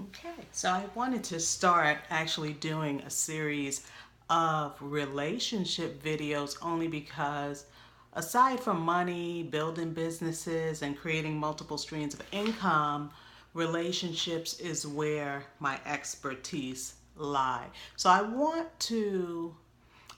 Okay, so I wanted to start actually doing a series of relationship videos only because aside from money, building businesses, and creating multiple streams of income, relationships is where my expertise lie. So I want to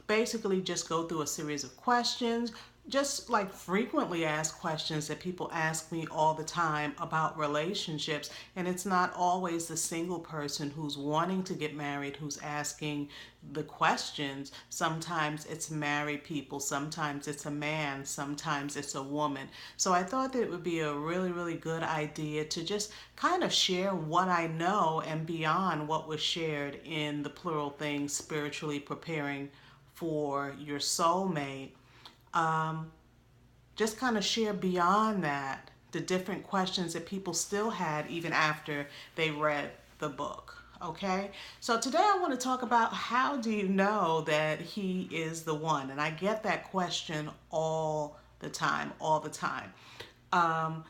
basically just go through a series of questions, just like frequently asked questions that people ask me all the time about relationships. And it's not always the single person who's wanting to get married who's asking the questions. Sometimes it's married people, sometimes it's a man, sometimes it's a woman. So I thought that it would be a really, really good idea to just kind of share what I know and beyond what was shared in the plural things, spiritually preparing for your soulmate. Um, just kind of share beyond that the different questions that people still had even after they read the book. Okay, so today I want to talk about how do you know that he is the one? And I get that question all the time. Um,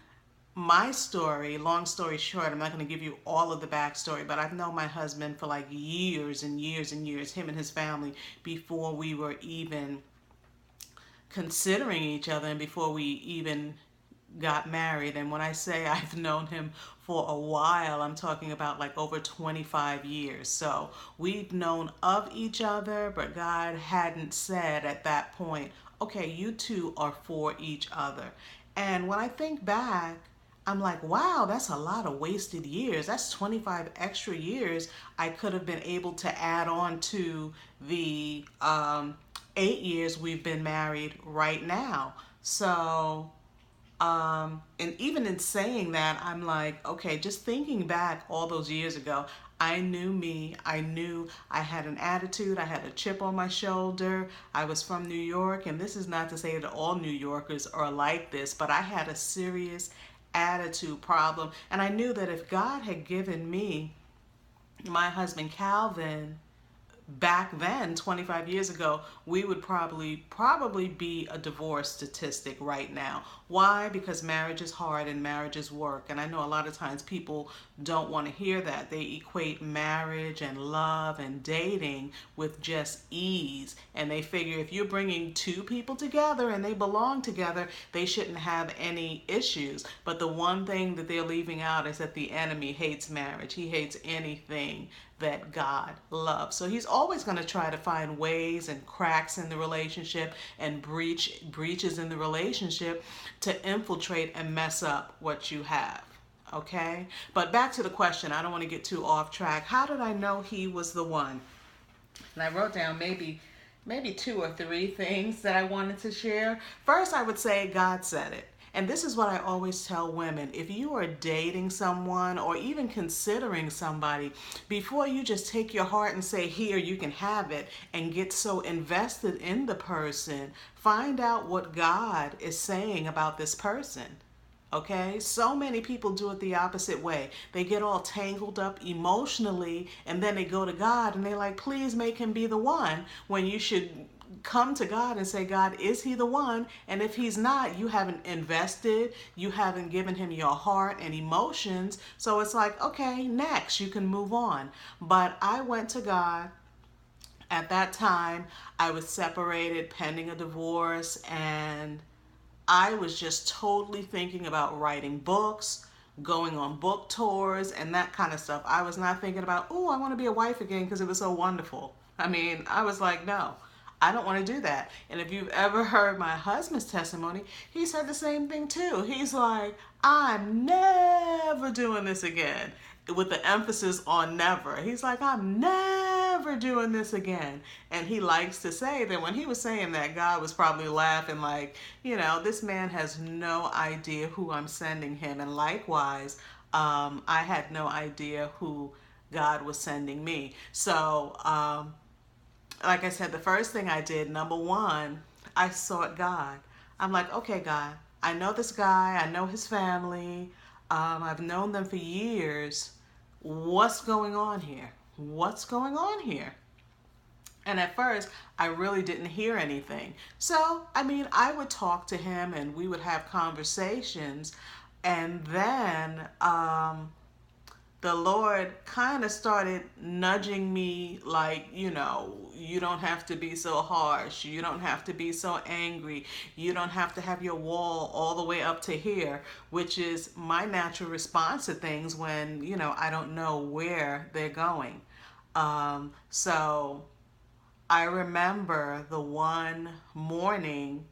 my story, long story short, I'm not going to give you all of the backstory, but I've known my husband for like years and years and years, him and his family, before we were even considering each other and before we even got married. And when I say I've known him for a while, I'm talking about like over 25 years. So we've known of each other, but God hadn't said at that point, okay, you two are for each other. And when I think back, I'm like, wow, that's a lot of wasted years. That's 25 extra years I could have been able to add on to the 8 years we've been married right now. So and even in saying that, I'm like, okay, just thinking back all those years ago, I knew me. I knew I had an attitude. I had a chip on my shoulder. I was from New York, and this is not to say that all New Yorkers are like this, but I had a serious attitude problem. And I knew that if God had given me my husband Calvin back then 25 years ago, we would probably be a divorce statistic right now. Why? Because marriage is hard and marriage is work. And I know a lot of times people don't want to hear that. They equate marriage and love and dating with just ease, and they figure if you're bringing two people together and they belong together, they shouldn't have any issues. But the one thing that they're leaving out is that the enemy hates marriage. He hates anything that God loves. So he's always going to try to find ways and cracks in the relationship and breaches in the relationship to infiltrate and mess up what you have. Okay? But back to the question, I don't want to get too off track. How did I know he was the one? And I wrote down maybe two or three things that I wanted to share. First, I would say God said it. And this is what I always tell women. If you are dating someone or even considering somebody, before you just take your heart and say, here, you can have it, and get so invested in the person, find out what God is saying about this person. Okay, so many people do it the opposite way. They get all tangled up emotionally and then they go to God and they're like, please make him be the one, when you should come to God and say, God, is he the one? And if he's not, you haven't invested, you haven't given him your heart and emotions. So it's like, okay, next, you can move on. But I went to God. At that time, I was separated, pending a divorce, and I was just totally thinking about writing books, going on book tours, and that kind of stuff. I was not thinking about, oh, I want to be a wife again because it was so wonderful. I mean, I was like, no, I don't want to do that. And if you've ever heard my husband's testimony, he said the same thing too. He's like, I'm never doing this again, with the emphasis on never. He's like, I'm never doing this again. And he likes to say that when he was saying that, God was probably laughing like, this man has no idea who I'm sending him. And likewise, I had no idea who God was sending me. So, like I said, the first thing I did, number one, I sought God. I'm like, okay, God, I know this guy, I know his family, I've known them for years. What's going on here? What's going on here? And at first, I really didn't hear anything. So, I mean, I would talk to him and we would have conversations. And then the Lord kind of started nudging me like, you don't have to be so harsh. You don't have to be so angry. You don't have to have your wall all the way up to here, which is my natural response to things when, I don't know where they're going. So I remember the one morning,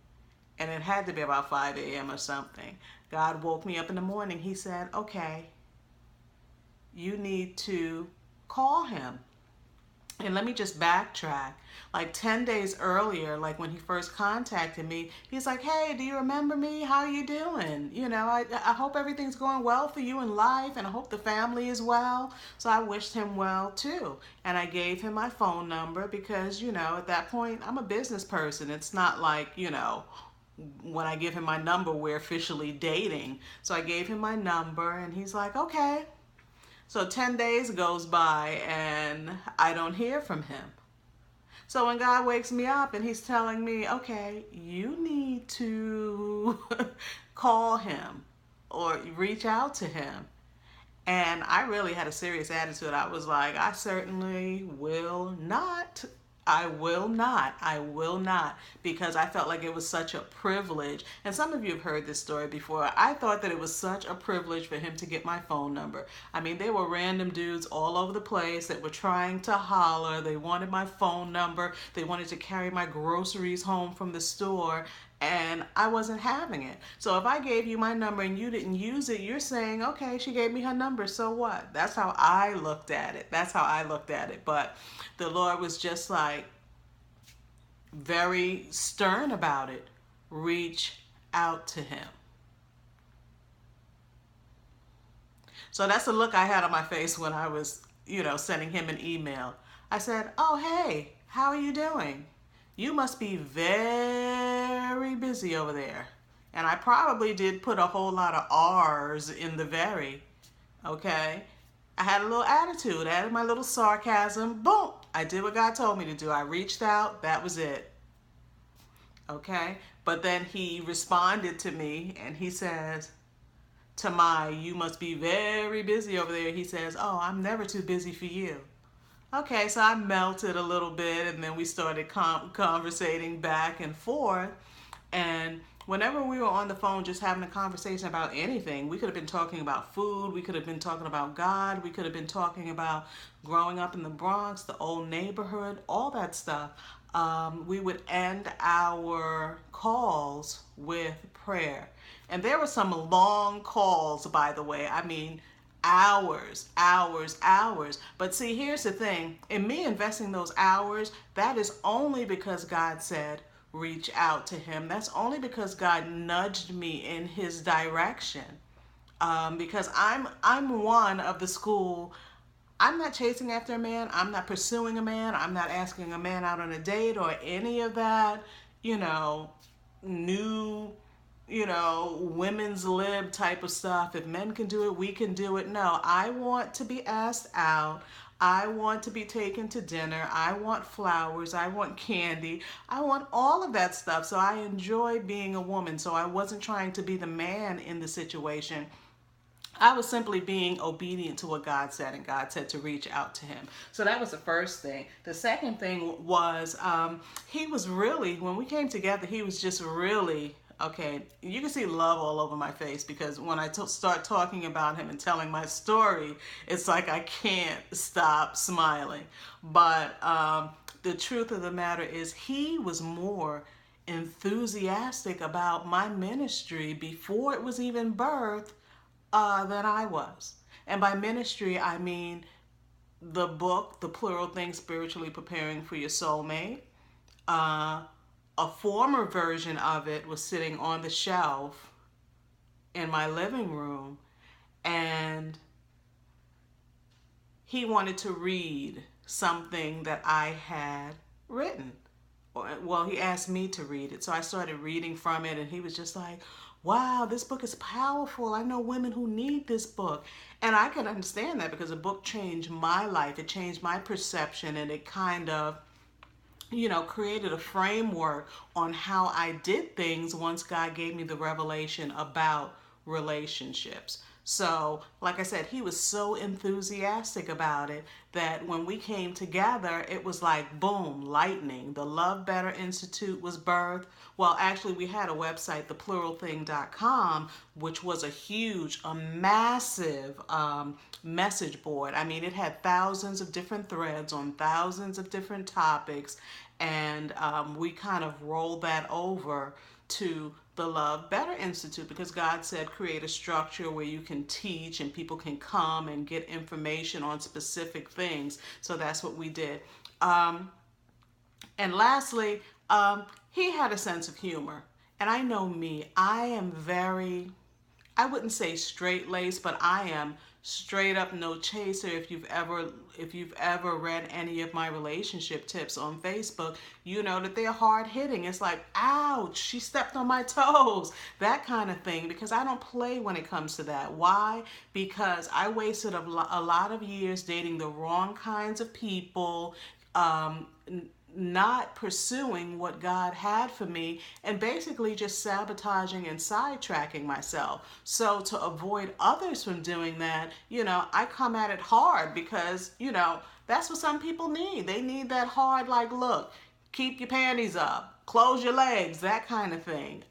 and it had to be about 5 a.m. or something. God woke me up in the morning. He said, okay, you need to call him. And let me just backtrack. Like 10 days earlier, like when he first contacted me, he's like, hey, do you remember me? How are you doing? I hope everything's going well for you in life, and I hope the family is well. So I wished him well too. And I gave him my phone number because, at that point, I'm a business person. It's not like, when I give him my number, we're officially dating. So I gave him my number, and he's like, okay. So 10 days goes by and I don't hear from him. So when God wakes me up and he's telling me, okay, you need to call him or reach out to him. And I really had a serious attitude. I was like, I certainly will not. I will not. I will not. Because I felt like it was such a privilege. And some of you have heard this story before. I thought that it was such a privilege for him to get my phone number. I mean, there were random dudes all over the place that were trying to holler. They wanted my phone number. They wanted to carry my groceries home from the store. And I wasn't having it. So if I gave you my number and you didn't use it, you're saying, okay, she gave me her number, so what? That's how I looked at it. That's how I looked at it. But the Lord was just like very stern about it. Reach out to him. So that's the look I had on my face when I was, sending him an email. I said, oh, hey, how are you doing? You must be very busy over there. And I probably did put a whole lot of R's in the very, okay? I had a little attitude, I added my little sarcasm. Boom, I did what God told me to do. I reached out, that was it. Okay? But then he responded to me and he says, Tamai, you must be very busy over there. He says, oh, I'm never too busy for you. Okay, so I melted a little bit and then we started conversating back and forth. And whenever we were on the phone just having a conversation about anything, we could have been talking about food, we could have been talking about God, we could have been talking about growing up in the Bronx, the old neighborhood, all that stuff. We would end our calls with prayer. And there were some long calls, by the way. I mean, hours. But see, here's the thing. In me investing those hours, that is only because God said, reach out to him. That's only because God nudged me in his direction. Because I'm one of the school, I'm not chasing after a man. I'm not pursuing a man. I'm not asking a man out on a date or any of that, new women's lib type of stuff. If men can do it, we can do it. No, I want to be asked out. I want to be taken to dinner. I want flowers. I want candy. I want all of that stuff. So I enjoy being a woman. So I wasn't trying to be the man in the situation. I was simply being obedient to what God said, and God said to reach out to him. So that was the first thing. The second thing was he was really, when we came together, he was just really, okay, you can see love all over my face because when I start talking about him and telling my story, it's like I can't stop smiling. But the truth of the matter is he was more enthusiastic about my ministry before it was even birthed than I was. And by ministry, I mean the book, The Plural Thing, Spiritually Preparing for Your Soulmate. A former version of it was sitting on the shelf in my living room, and he wanted to read something that I had written. Well, he asked me to read it, so I started reading from it, and he was just like, wow, this book is powerful. I know women who need this book. And I can understand that because the book changed my life. It changed my perception, and it kind of, created a framework on how I did things once God gave me the revelation about relationships. So, like I said, he was so enthusiastic about it that when we came together, it was like boom, lightning. The Love Better Institute was birthed. Well, actually, we had a website, thepluralthing.com, which was a massive message board. I mean, it had thousands of different threads on thousands of different topics, and we kind of rolled that over to the Love Better Institute because God said create a structure where you can teach and people can come and get information on specific things. So that's what we did. And lastly, he had a sense of humor. And I know me, I am very, I wouldn't say straight laced, but I am straight up no chaser. If you've ever read any of my relationship tips on Facebook, you know that they're hard hitting. It's like, ouch, she stepped on my toes, that kind of thing, because I don't play when it comes to that. Why? Because I wasted a lot of years dating the wrong kinds of people, not pursuing what God had for me, and basically just sabotaging and sidetracking myself. So to avoid others from doing that, I come at it hard because, that's what some people need. They need that hard, like, look, keep your panties up, close your legs, that kind of thing.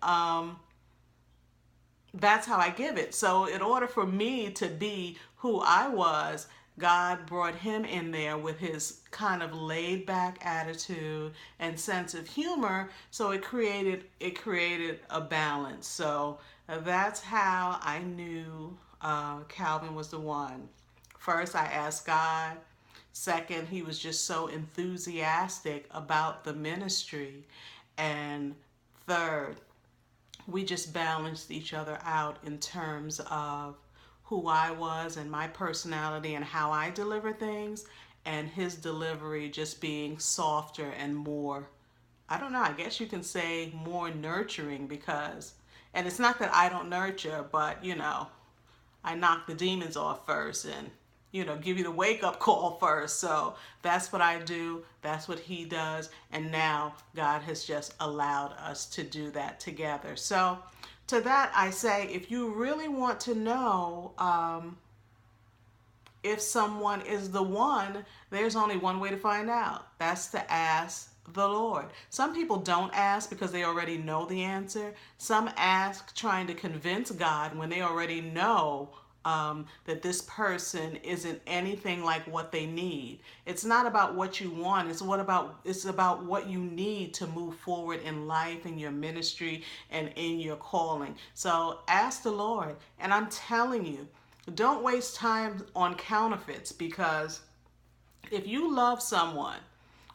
That's how I give it. So in order for me to be who I was, God brought him in there with his kind of laid back attitude and sense of humor. So it created a balance. So that's how I knew Calvin was the one. First, I asked God. Second, he was just so enthusiastic about the ministry. And third, we just balanced each other out in terms of who I was and my personality and how I deliver things, and his delivery just being softer and more, I don't know, I guess you can say more nurturing because, and it's not that I don't nurture, but I knock the demons off first and give you the wake up call first. So that's what I do. That's what he does. And now God has just allowed us to do that together. So to that, I say, if you really want to know if someone is the one, there's only one way to find out. That's to ask the Lord. Some people don't ask because they already know the answer. Some ask trying to convince God when they already know that this person isn't anything like what they need. It's not about what you want. It's about what you need to move forward in life, in your ministry, and in your calling. So ask the Lord. And I'm telling you, don't waste time on counterfeits, because if you love someone,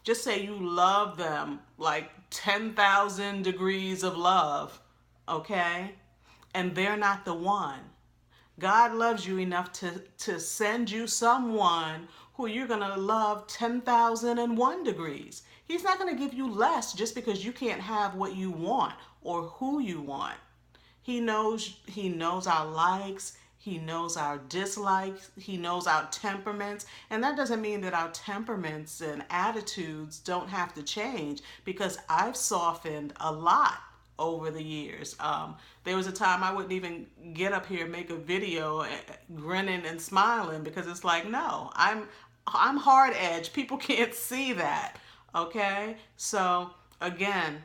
just say you love them like 10,000 degrees of love, okay? And they're not the one. God loves you enough to send you someone who you're going to love 10,001 degrees. He's not going to give you less just because you can't have what you want or who you want. He knows our likes. He knows our dislikes. He knows our temperaments. And that doesn't mean that our temperaments and attitudes don't have to change, because I've softened a lot over the years. There was a time I wouldn't even get up here and make a video grinning and smiling, because it's like, no, I'm hard edge. People can't see that. Okay? So again,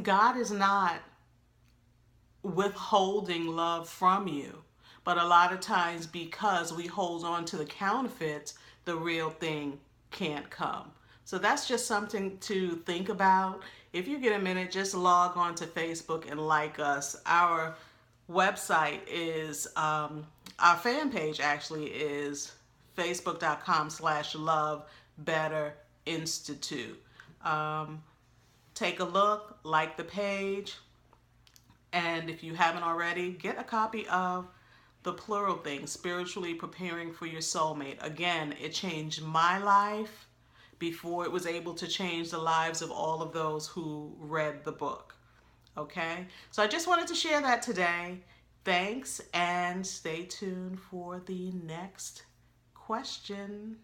God is not withholding love from you. But a lot of times, because we hold on to the counterfeits, the real thing can't come. So that's just something to think about. If you get a minute, just log on to Facebook and like us. Our website is, our fan page actually is facebook.com/lovebetterinstitute. Take a look, like the page, and if you haven't already, get a copy of The Plural Thing, Spiritually Preparing for Your Soulmate. Again, it changed my life before it was able to change the lives of all of those who read the book. Okay? So I just wanted to share that today. Thanks, and stay tuned for the next question.